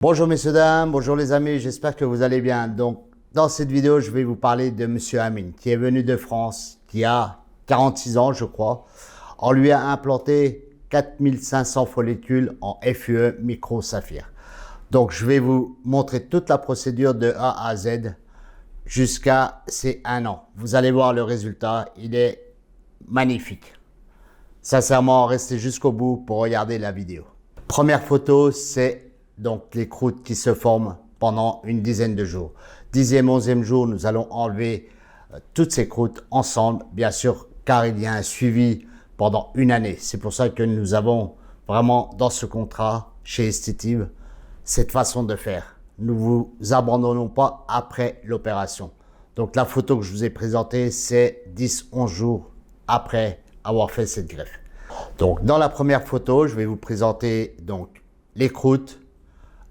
Bonjour messieurs, dames, bonjour les amis, j'espère que vous allez bien. Donc, dans cette vidéo, je vais vous parler de Monsieur Amin, qui est venu de France, qui a 46 ans, je crois. On lui a implanté 4500 follicules en FUE micro-saphir. Donc, je vais vous montrer toute la procédure de A à Z jusqu'à ces 1 an. Vous allez voir le résultat, il est magnifique. Sincèrement, restez jusqu'au bout pour regarder la vidéo. Première photo, c'est donc les croûtes qui se forment pendant une dizaine de jours. 10e, 11e jour, nous allons enlever toutes ces croûtes ensemble, bien sûr, car il y a un suivi pendant une année. C'est pour ça que nous avons vraiment dans ce contrat chez Estetive cette façon de faire. Nous ne vous abandonnons pas après l'opération. Donc la photo que je vous ai présentée, c'est 10-11 jours après avoir fait cette greffe. Donc dans la première photo, je vais vous présenter donc les croûtes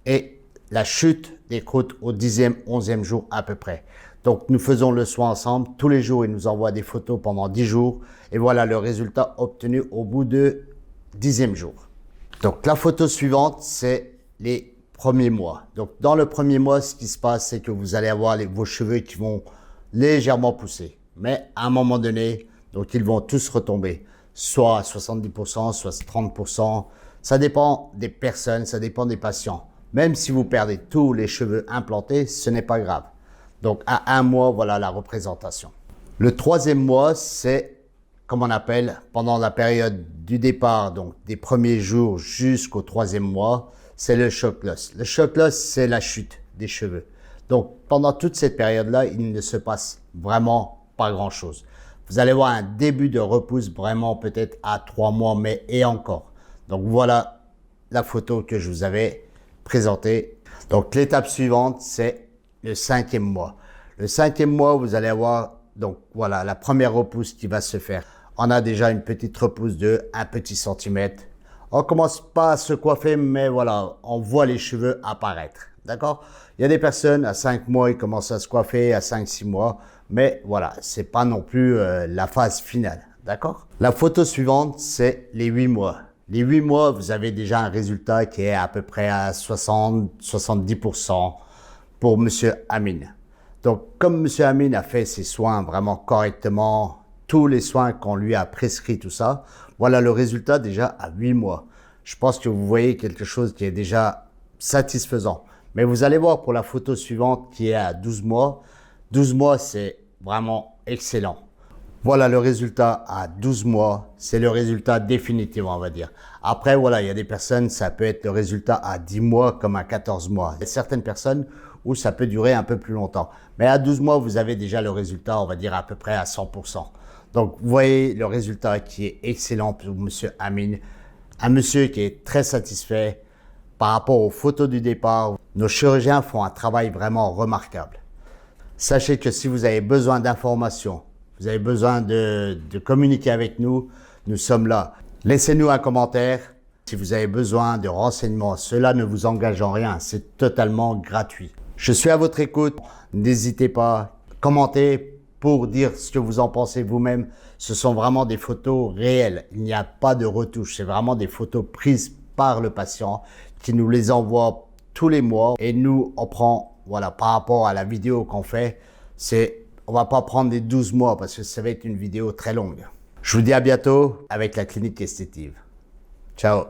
et la chute des croûtes au 10e, 11e jour à peu près. Donc nous faisons le soin ensemble. Tous les jours, il nous envoie des photos pendant 10 jours. Et voilà le résultat obtenu au bout de 10e jour. Donc la photo suivante, c'est les premiers mois. Donc dans le premier mois, ce qui se passe, c'est que vous allez avoir vos cheveux qui vont légèrement pousser. Mais à un moment donné, donc ils vont tous retomber. Soit à 70%, soit 30%. Ça dépend des personnes, ça dépend des patients. Même si vous perdez tous les cheveux implantés, ce n'est pas grave. Donc, à 1 mois, voilà la représentation. Le 3e mois, c'est, comme on appelle, pendant la période du départ, donc des premiers jours jusqu'au 3e mois, c'est le shock loss. Le shock loss, c'est la chute des cheveux. Donc, pendant toute cette période-là, il ne se passe vraiment pas grand-chose. Vous allez voir un début de repousse vraiment peut-être à 3 mois, mais et encore. Donc, voilà la photo que je vous avais présentée. Donc, l'étape suivante, c'est le 5e mois. Le 5e mois, vous allez avoir, donc voilà, la première repousse qui va se faire. On a déjà une petite repousse de 1 petit centimètre. On commence pas à se coiffer, mais voilà, on voit les cheveux apparaître. D'accord? Il y a des personnes, à 5 mois, ils commencent à se coiffer, à 5-6 mois. Mais voilà, c'est pas non plus la phase finale. D'accord? La photo suivante, c'est les 8 mois. Les 8 mois, vous avez déjà un résultat qui est à peu près à 60-70% pour Monsieur Amin. Donc, comme Monsieur Amin a fait ses soins vraiment correctement, tous les soins qu'on lui a prescrits, tout ça, voilà le résultat déjà à 8 mois. Je pense que vous voyez quelque chose qui est déjà satisfaisant. Mais vous allez voir pour la photo suivante qui est à 12 mois. 12 mois, c'est vraiment excellent. Voilà le résultat à 12 mois, c'est le résultat définitif, on va dire. Après, voilà, il y a des personnes, ça peut être le résultat à 10 mois comme à 14 mois. Il y a certaines personnes où ça peut durer un peu plus longtemps. Mais à 12 mois, vous avez déjà le résultat, on va dire à peu près à 100%. Donc, vous voyez le résultat qui est excellent pour Monsieur Amin. Un monsieur qui est très satisfait par rapport aux photos du départ. Nos chirurgiens font un travail vraiment remarquable. Sachez que si vous avez besoin d'informations, vous avez besoin de communiquer avec nous, nous sommes là. Laissez-nous un commentaire si vous avez besoin de renseignements. Cela ne vous engage en rien, c'est totalement gratuit. Je suis à votre écoute. N'hésitez pas, commentez pour dire ce que vous en pensez vous-même. Ce sont vraiment des photos réelles. Il n'y a pas de retouche. C'est vraiment des photos prises par le patient qui nous les envoie tous les mois. Et nous, on prend, voilà, par rapport à la vidéo qu'on fait, on va pas prendre les 12 mois parce que ça va être une vidéo très longue. Je vous dis à bientôt avec la clinique Estetive. Ciao.